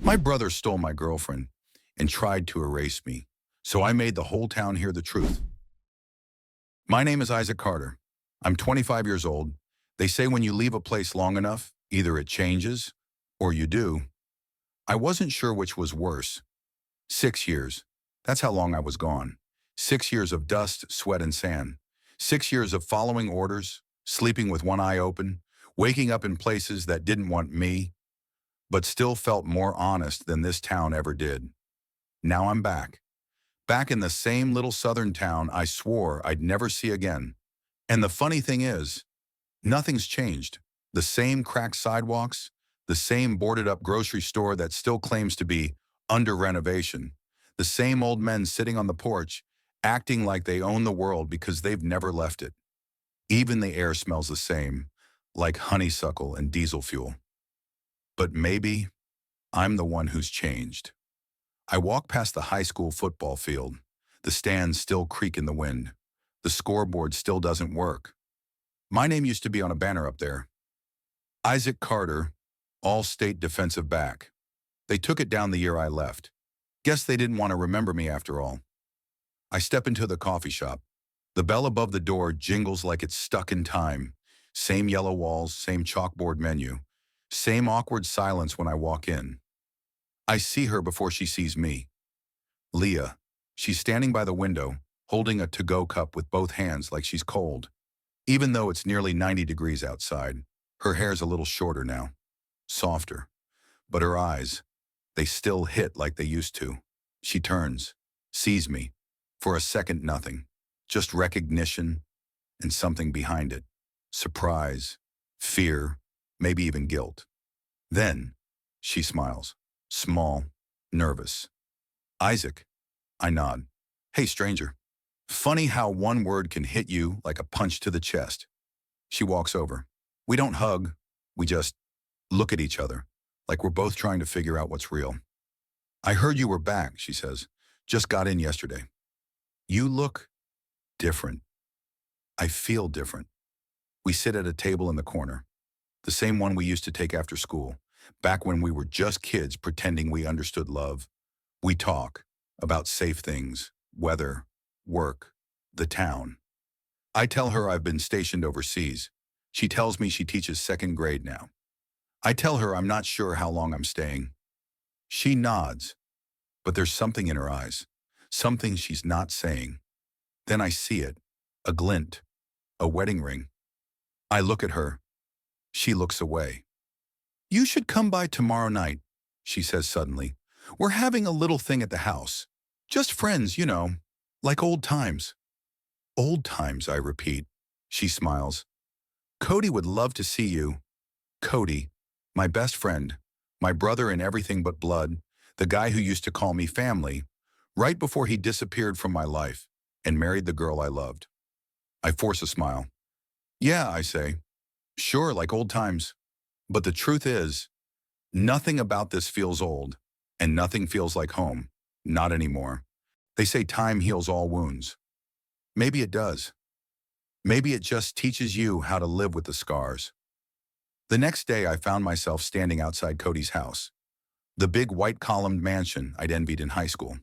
My brother stole my girlfriend and tried to erase me, so I made the whole town hear the truth. My name is Isaac Carter. I'm 25 years old. They say when you leave a place long enough, either it changes or you do. I wasn't sure which was worse. 6 years. That's how long I was gone. 6 years of dust, sweat, and sand. 6 years of following orders, sleeping with one eye open, waking up in places that didn't want me, but still felt more honest than this town ever did. Now I'm back. Back in the same little southern town I swore I'd never see again. And the funny thing is, nothing's changed. The same cracked sidewalks, the same boarded up grocery store that still claims to be under renovation, the same old men sitting on the porch, acting like they own the world because they've never left it. Even the air smells the same, like honeysuckle and diesel fuel. But maybe I'm the one who's changed. I walk past the high school football field. The stands still creak in the wind. The scoreboard still doesn't work. My name used to be on a banner up there. Isaac Carter, All-State defensive back. They took it down the year I left. Guess they didn't want to remember me after all. I step into the coffee shop. The bell above the door jingles like it's stuck in time. Same yellow walls, same chalkboard menu. Same awkward silence when I walk in. I see her before she sees me. Leah. She's standing by the window, holding a to-go cup with both hands like she's cold. Even though it's nearly 90 degrees outside, her hair's a little shorter now, softer. But her eyes, they still hit like they used to. She turns, sees me. For a second, nothing. Just recognition and something behind it. Surprise, fear, maybe even guilt. Then, she smiles. Small, nervous. Isaac. I nod. Hey, stranger. Funny how one word can hit you like a punch to the chest. She walks over. We don't hug. We just look at each other, like we're both trying to figure out what's real. I heard you were back, she says. Just got in yesterday. You look different. I feel different. We sit at a table in the corner, the same one we used to take after school, back when we were just kids pretending we understood love. We talk about safe things, weather, work, the town. I tell her I've been stationed overseas. She tells me she teaches second grade now. I tell her I'm not sure how long I'm staying. She nods, but there's something in her eyes, something she's not saying. Then I see it, a glint, a wedding ring. I look at her. She looks away. You should come by tomorrow night, she says suddenly. We're having a little thing at the house. Just friends, you know, like old times. Old times, I repeat. She smiles. Cody would love to see you. Cody, my best friend, my brother in everything but blood, the guy who used to call me family, right before he disappeared from my life and married the girl I loved. I force a smile. Yeah, I say. Sure, like old times. But the truth is, nothing about this feels old, and nothing feels like home. Not anymore. They say time heals all wounds. Maybe it does. Maybe it just teaches you how to live with the scars. The next day, I found myself standing outside Cody's house, the big white-columned mansion I'd envied in high school.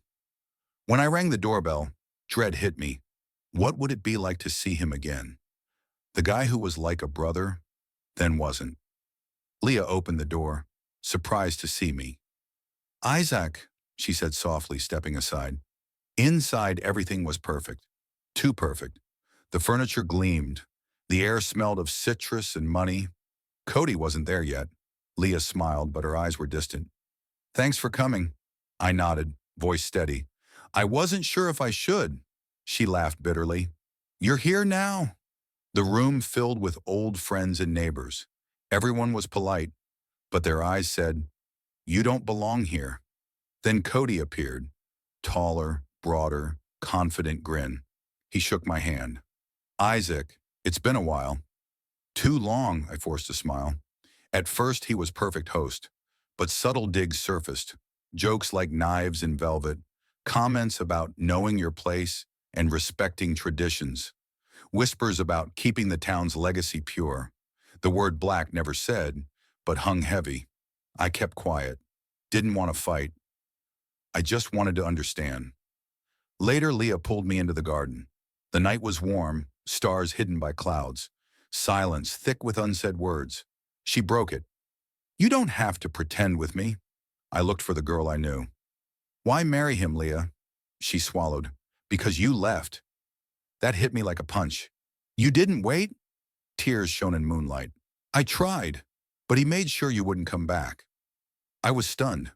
When I rang the doorbell, dread hit me. What would it be like to see him again? The guy who was like a brother, then wasn't. Leah opened the door, surprised to see me. Isaac, she said softly, stepping aside. Inside, everything was perfect. Too perfect. The furniture gleamed. The air smelled of citrus and money. Cody wasn't there yet. Leah smiled, but her eyes were distant. Thanks for coming. I nodded, voice steady. I wasn't sure if I should. She laughed bitterly. You're here now. The room filled with old friends and neighbors. Everyone was polite, but their eyes said, You don't belong here. Then Cody appeared, taller, broader, confident grin. He shook my hand. Isaac, it's been a while. Too long, I forced a smile. At first, he was perfect host, but subtle digs surfaced. Jokes like knives in velvet, comments about knowing your place and respecting traditions, whispers about keeping the town's legacy pure. The word black never said, but hung heavy. I kept quiet. Didn't want to fight. I just wanted to understand. Later, Leah pulled me into the garden. The night was warm, stars hidden by clouds. Silence thick with unsaid words. She broke it. You don't have to pretend with me. I looked for the girl I knew. Why marry him, Leah? She swallowed. Because you left. That hit me like a punch. You didn't wait? Tears shone in moonlight. I tried, but he made sure you wouldn't come back. I was stunned.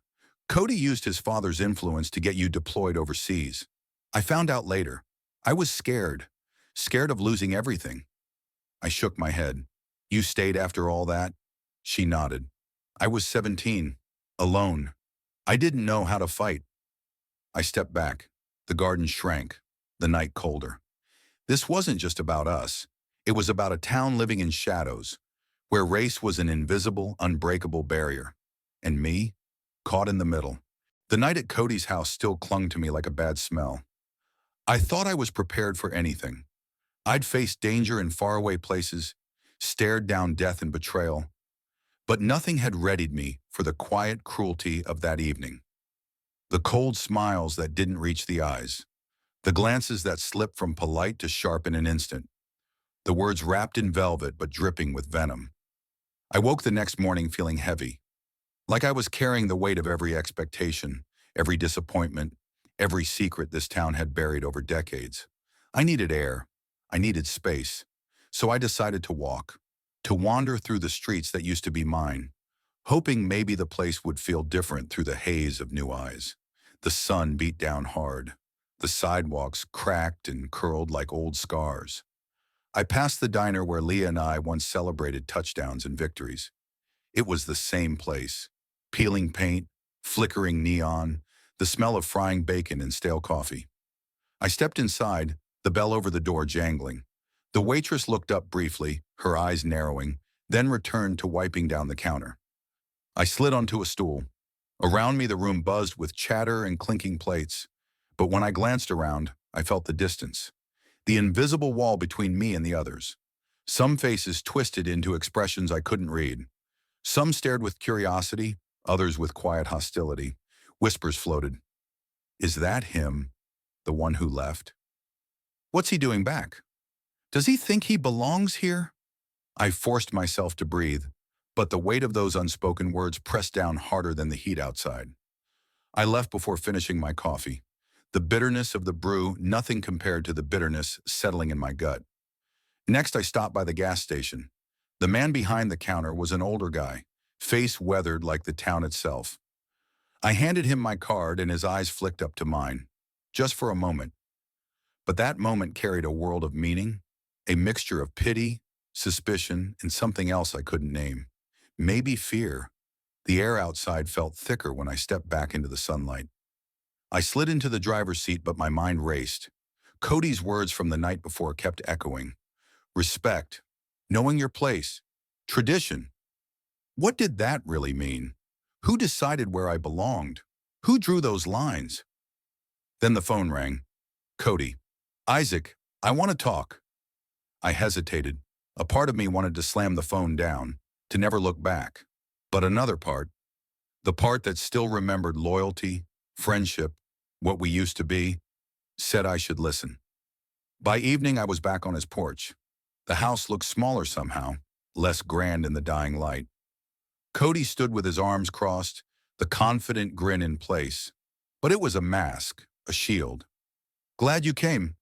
Cody used his father's influence to get you deployed overseas. I found out later. I was scared. Scared of losing everything. I shook my head. You stayed after all that? She nodded. I was 17. Alone. I didn't know how to fight. I stepped back. The garden shrank. The night colder. This wasn't just about us. It was about a town living in shadows, where race was an invisible, unbreakable barrier. And me, caught in the middle. The night at Cody's house still clung to me like a bad smell. I thought I was prepared for anything. I'd faced danger in faraway places, stared down death and betrayal, but nothing had readied me for the quiet cruelty of that evening. The cold smiles that didn't reach the eyes, the glances that slipped from polite to sharp in an instant, the words wrapped in velvet but dripping with venom. I woke the next morning feeling heavy, like I was carrying the weight of every expectation, every disappointment, every secret this town had buried over decades. I needed air. I needed space. So I decided to walk, to wander through the streets that used to be mine, hoping maybe the place would feel different through the haze of new eyes. The sun beat down hard. The sidewalks cracked and curled like old scars. I passed the diner where Leah and I once celebrated touchdowns and victories. It was the same place. Peeling paint, flickering neon, the smell of frying bacon and stale coffee. I stepped inside, the bell over the door jangling. The waitress looked up briefly, her eyes narrowing, then returned to wiping down the counter. I slid onto a stool. Around me the room buzzed with chatter and clinking plates. But when I glanced around, I felt the distance. The invisible wall between me and the others. Some faces twisted into expressions I couldn't read. Some stared with curiosity, others with quiet hostility. Whispers floated. Is that him, the one who left? What's he doing back? Does he think he belongs here? I forced myself to breathe, but the weight of those unspoken words pressed down harder than the heat outside. I left before finishing my coffee. The bitterness of the brew, nothing compared to the bitterness settling in my gut. Next, I stopped by the gas station. The man behind the counter was an older guy, face weathered like the town itself. I handed him my card and his eyes flicked up to mine, just for a moment. But that moment carried a world of meaning, a mixture of pity, suspicion, and something else I couldn't name. Maybe fear. The air outside felt thicker when I stepped back into the sunlight. I slid into the driver's seat, but my mind raced. Cody's words from the night before kept echoing. Respect, knowing your place, tradition. What did that really mean? Who decided where I belonged? Who drew those lines? Then the phone rang. Cody. Isaac, I want to talk. I hesitated. A part of me wanted to slam the phone down, to never look back. But another part, the part that still remembered loyalty, friendship, what we used to be, said I should listen. By evening, I was back on his porch. The house looked smaller somehow, less grand in the dying light. Cody stood with his arms crossed, the confident grin in place. But it was a mask, a shield. Glad you came.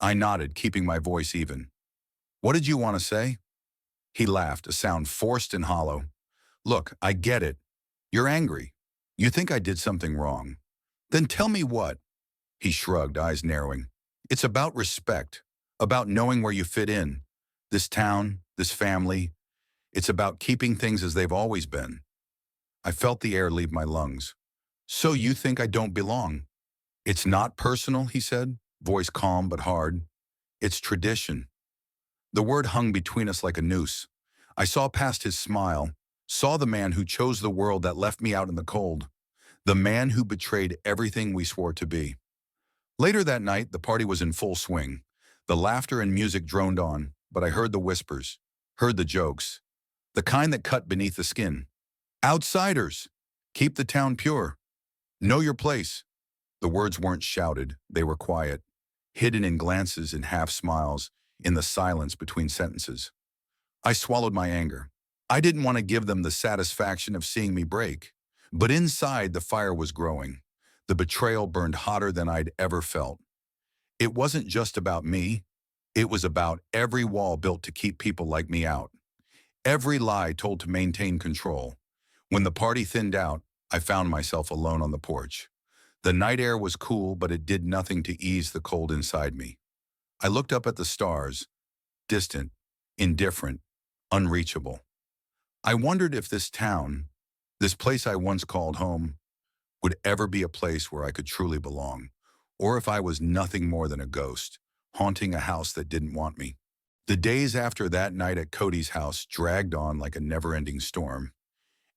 I nodded, keeping my voice even. What did you want to say? He laughed, a sound forced and hollow. Look, I get it. You're angry. You think I did something wrong. Then tell me what. He shrugged, eyes narrowing. It's about respect, about knowing where you fit in. This town, this family. It's about keeping things as they've always been. I felt the air leave my lungs. So you think I don't belong? It's not personal, he said, voice calm but hard. It's tradition. The word hung between us like a noose. I saw past his smile, saw the man who chose the world that left me out in the cold, the man who betrayed everything we swore to be. Later that night, the party was in full swing. The laughter and music droned on, but I heard the whispers, heard the jokes, the kind that cut beneath the skin. Outsiders! Keep the town pure. Know your place. The words weren't shouted, they were quiet, hidden in glances and half smiles, in the silence between sentences. I swallowed my anger. I didn't want to give them the satisfaction of seeing me break. But inside, the fire was growing. The betrayal burned hotter than I'd ever felt. It wasn't just about me. It was about every wall built to keep people like me out. Every lie told to maintain control. When the party thinned out, I found myself alone on the porch. The night air was cool, but it did nothing to ease the cold inside me. I looked up at the stars, distant, indifferent, unreachable. I wondered if this town, this place I once called home, would ever be a place where I could truly belong, or if I was nothing more than a ghost, haunting a house that didn't want me. The days after that night at Cody's house dragged on like a never-ending storm.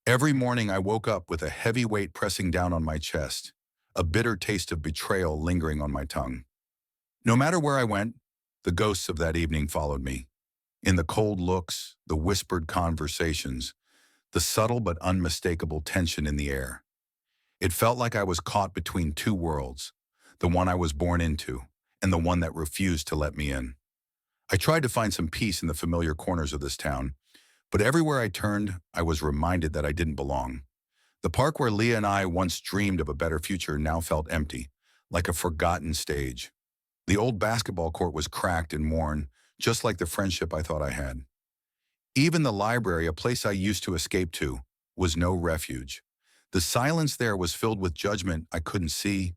Every morning I woke up with a heavy weight pressing down on my chest, a bitter taste of betrayal lingering on my tongue. No matter where I went, the ghosts of that evening followed me. In the cold looks, the whispered conversations, the subtle but unmistakable tension in the air. It felt like I was caught between two worlds, the one I was born into and the one that refused to let me in. I tried to find some peace in the familiar corners of this town, but everywhere I turned, I was reminded that I didn't belong. The park where Leah and I once dreamed of a better future now felt empty, like a forgotten stage. The old basketball court was cracked and worn, just like the friendship I thought I had. Even the library, a place I used to escape to, was no refuge. The silence there was filled with judgment I couldn't see,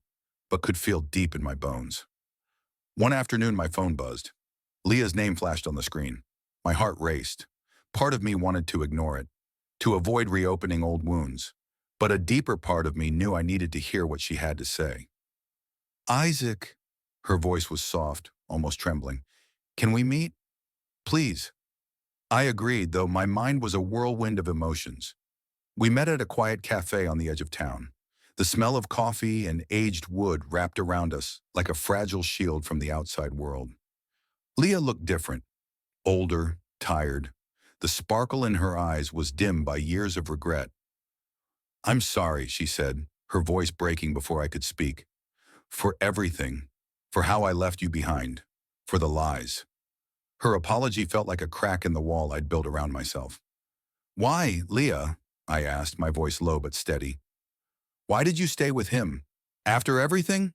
but could feel deep in my bones. One afternoon, my phone buzzed. Leah's name flashed on the screen. My heart raced. Part of me wanted to ignore it, to avoid reopening old wounds. But a deeper part of me knew I needed to hear what she had to say. Isaac, her voice was soft, almost trembling. Can we meet? Please. I agreed, though my mind was a whirlwind of emotions. We met at a quiet cafe on the edge of town. The smell of coffee and aged wood wrapped around us like a fragile shield from the outside world. Leah looked different, older, tired. The sparkle in her eyes was dimmed by years of regret. I'm sorry, she said, her voice breaking before I could speak. For everything, for how I left you behind, for the lies. Her apology felt like a crack in the wall I'd built around myself. Why, Leah? I asked, my voice low but steady. Why did you stay with him? After everything?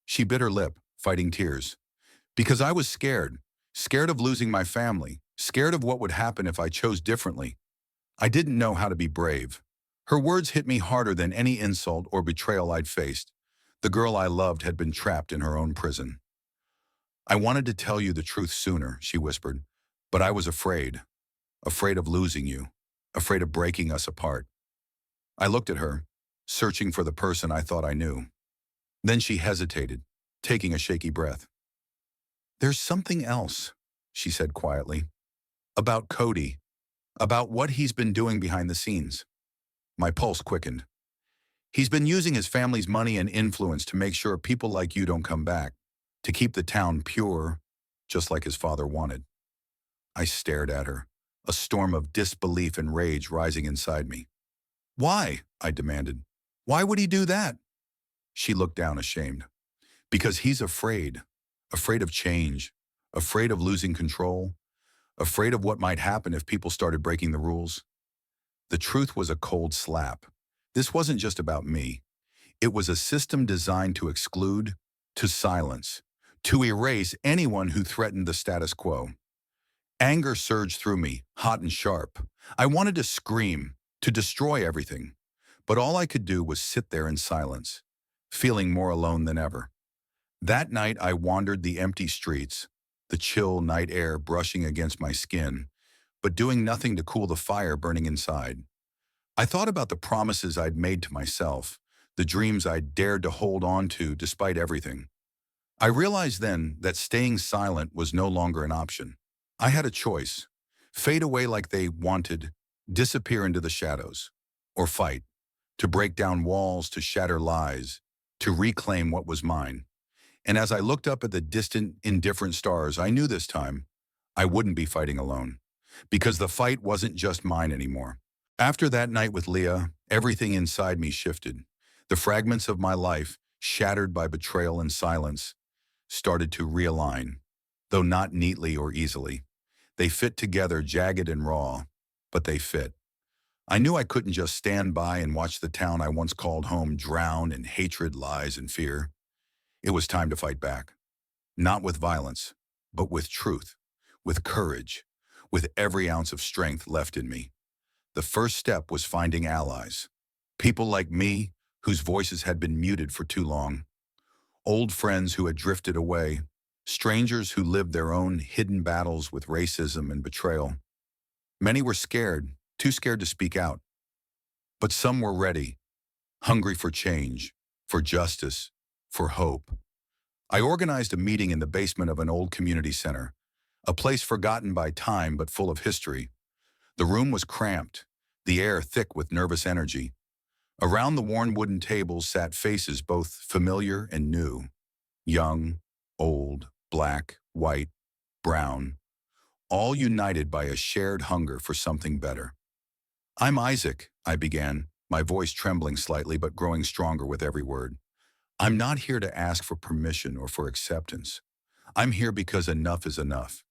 She bit her lip, fighting tears. Because I was scared. Scared of losing my family. Scared of what would happen if I chose differently. I didn't know how to be brave. Her words hit me harder than any insult or betrayal I'd faced. The girl I loved had been trapped in her own prison. I wanted to tell you the truth sooner, she whispered, but I was afraid. Afraid of losing you. Afraid of breaking us apart. I looked at her, searching for the person I thought I knew. Then she hesitated, taking a shaky breath. There's something else, she said quietly. About Cody. About what he's been doing behind the scenes. My pulse quickened. He's been using his family's money and influence to make sure people like you don't come back, to keep the town pure, just like his father wanted. I stared at her, a storm of disbelief and rage rising inside me. Why? I demanded. Why would he do that? She looked down ashamed. Because he's afraid. Afraid of change. Afraid of losing control. Afraid of what might happen if people started breaking the rules. The truth was a cold slap. This wasn't just about me. It was a system designed to exclude, to silence, to erase anyone who threatened the status quo. Anger surged through me, hot and sharp. I wanted to scream, to destroy everything. But all I could do was sit there in silence, feeling more alone than ever. That night I wandered the empty streets, the chill night air brushing against my skin, but doing nothing to cool the fire burning inside. I thought about the promises I'd made to myself, the dreams I'd dared to hold on to despite everything. I realized then that staying silent was no longer an option. I had a choice: fade away like they wanted, disappear into the shadows, or fight, to break down walls, to shatter lies, to reclaim what was mine. And as I looked up at the distant, indifferent stars, I knew this time I wouldn't be fighting alone, because the fight wasn't just mine anymore. After that night with Leah, everything inside me shifted. The fragments of my life, shattered by betrayal and silence, started to realign, though not neatly or easily. They fit together, jagged and raw, but they fit. I knew I couldn't just stand by and watch the town I once called home drown in hatred, lies, and fear. It was time to fight back. Not with violence, but with truth, with courage, with every ounce of strength left in me. The first step was finding allies. People like me, whose voices had been muted for too long. Old friends who had drifted away. Strangers who lived their own hidden battles with racism and betrayal. Many were scared, too scared to speak out. But some were ready, hungry for change, for justice, for hope. I organized a meeting in the basement of an old community center, a place forgotten by time but full of history. The room was cramped, the air thick with nervous energy. Around the worn wooden tables sat faces both familiar and new. Young, old, black, white, brown, all united by a shared hunger for something better. "I'm Isaac," I began, my voice trembling slightly but growing stronger with every word. "I'm not here to ask for permission or for acceptance. I'm here because enough is enough.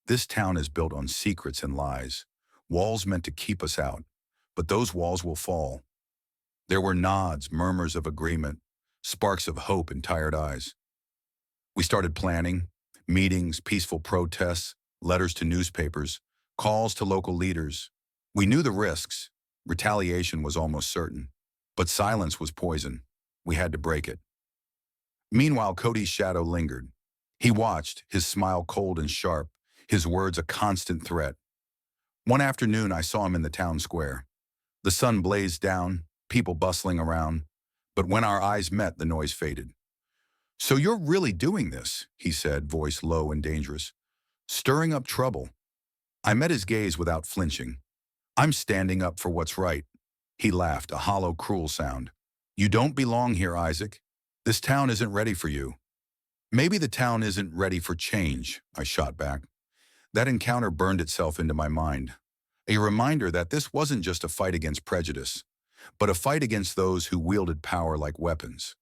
This town is built on secrets and lies, walls meant to keep us out, but those walls will fall." There were nods, murmurs of agreement, sparks of hope in tired eyes. We started planning, meetings, peaceful protests, letters to newspapers, calls to local leaders. We knew the risks. Retaliation was almost certain. But silence was poison. We had to break it. Meanwhile, Cody's shadow lingered. He watched, his smile cold and sharp, his words a constant threat. One afternoon, I saw him in the town square. The sun blazed down, people bustling around, but when our eyes met, the noise faded. "So you're really doing this," he said, voice low and dangerous. "Stirring up trouble." I met his gaze without flinching. "I'm standing up for what's right." He laughed, a hollow, cruel sound. "You don't belong here, Isaac. This town isn't ready for you." "Maybe the town isn't ready for change," I shot back. That encounter burned itself into my mind. A reminder that this wasn't just a fight against prejudice, but a fight against those who wielded power like weapons.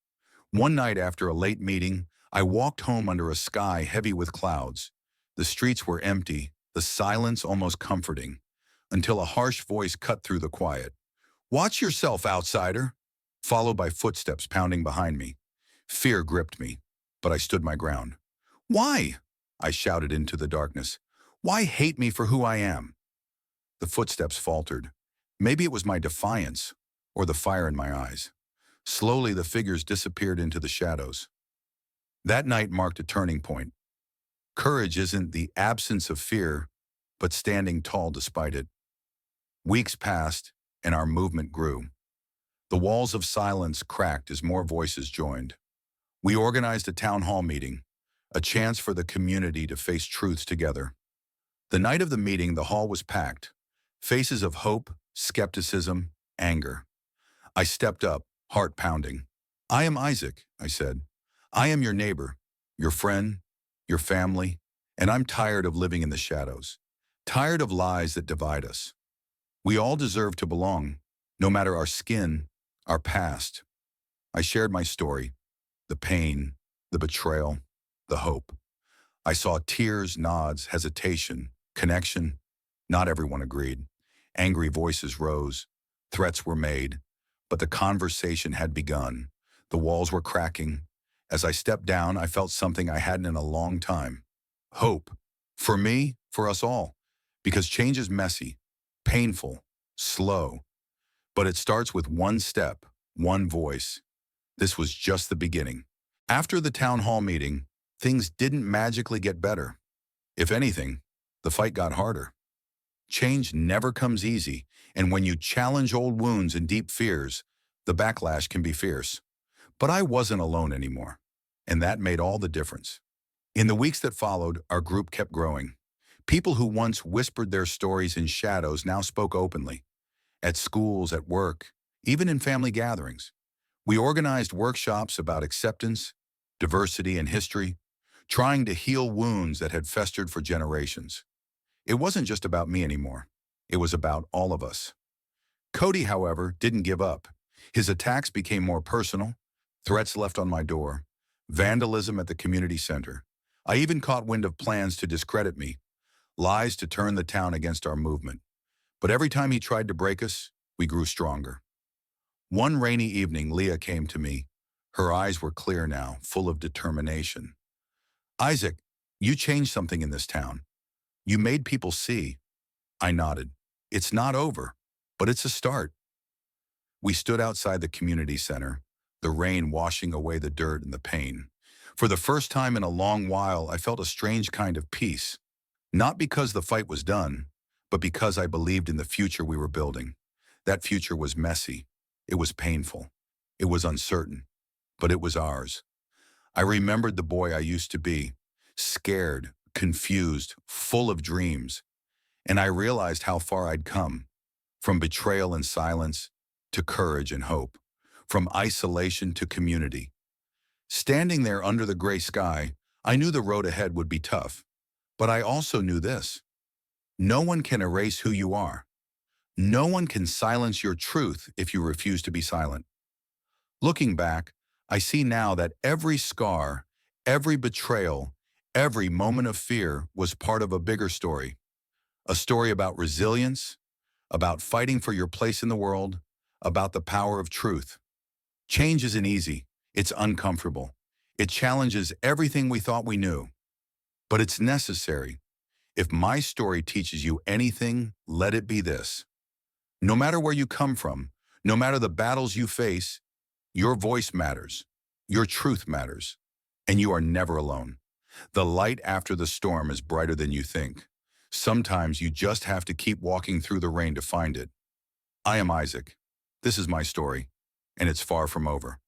One night after a late meeting, I walked home under a sky heavy with clouds. The streets were empty, the silence almost comforting, until a harsh voice cut through the quiet. "Watch yourself, outsider!" Followed by footsteps pounding behind me. Fear gripped me, but I stood my ground. "Why?" I shouted into the darkness. "Why hate me for who I am?" The footsteps faltered. Maybe it was my defiance, or the fire in my eyes. Slowly, the figures disappeared into the shadows. That night marked a turning point. Courage isn't the absence of fear, but standing tall despite it. Weeks passed, and our movement grew. The walls of silence cracked as more voices joined. We organized a town hall meeting, a chance for the community to face truths together. The night of the meeting, the hall was packed. Faces of hope, skepticism, anger. I stepped up, heart pounding. "I am Isaac," I said. "I am your neighbor, your friend, your family, and I'm tired of living in the shadows. Tired of lies that divide us. We all deserve to belong, no matter our skin, our past." I shared my story, the pain, the betrayal, the hope. I saw tears, nods, hesitation, connection. Not everyone agreed. Angry voices rose. Threats were made. But the conversation had begun. The walls were cracking. As I stepped down, I felt something I hadn't in a long time. Hope. For me, for us all. Because change is messy, painful, slow. But it starts with one step, one voice. This was just the beginning. After the town hall meeting, things didn't magically get better. If anything, the fight got harder. Change never comes easy, and when you challenge old wounds and deep fears, the backlash can be fierce. But I wasn't alone anymore, and that made all the difference. In the weeks that followed, our group kept growing. People who once whispered their stories in shadows now spoke openly. At schools, at work, even in family gatherings. We organized workshops about acceptance, diversity, and history, trying to heal wounds that had festered for generations. It wasn't just about me anymore. It was about all of us. Cody, however, didn't give up. His attacks became more personal, threats left on my door, vandalism at the community center. I even caught wind of plans to discredit me, lies to turn the town against our movement. But every time he tried to break us, we grew stronger. One rainy evening, Leah came to me. Her eyes were clear now, full of determination. Isaac, you changed something in this town. You made people see. I nodded. It's not over, but it's a start. We stood outside the community center, the rain washing away the dirt and the pain. For the first time in a long while, I felt a strange kind of peace. Not because the fight was done, but because I believed in the future we were building. That future was messy. It was painful. It was uncertain. But it was ours. I remembered the boy I used to be, scared, confused, full of dreams. And I realized how far I'd come, from betrayal and silence to courage and hope, from isolation to community. Standing there under the gray sky, I knew the road ahead would be tough. But I also knew this. No one can erase who you are. No one can silence your truth if you refuse to be silent. Looking back, I see now that every scar, every betrayal, every moment of fear was part of a bigger story. A story about resilience, about fighting for your place in the world, about the power of truth. Change isn't easy. It's uncomfortable. It challenges everything we thought we knew. But it's necessary. If my story teaches you anything, let it be this. No matter where you come from, no matter the battles you face, your voice matters, your truth matters, and you are never alone. The light after the storm is brighter than you think. Sometimes you just have to keep walking through the rain to find it. I am Isaac. This is my story, and it's far from over.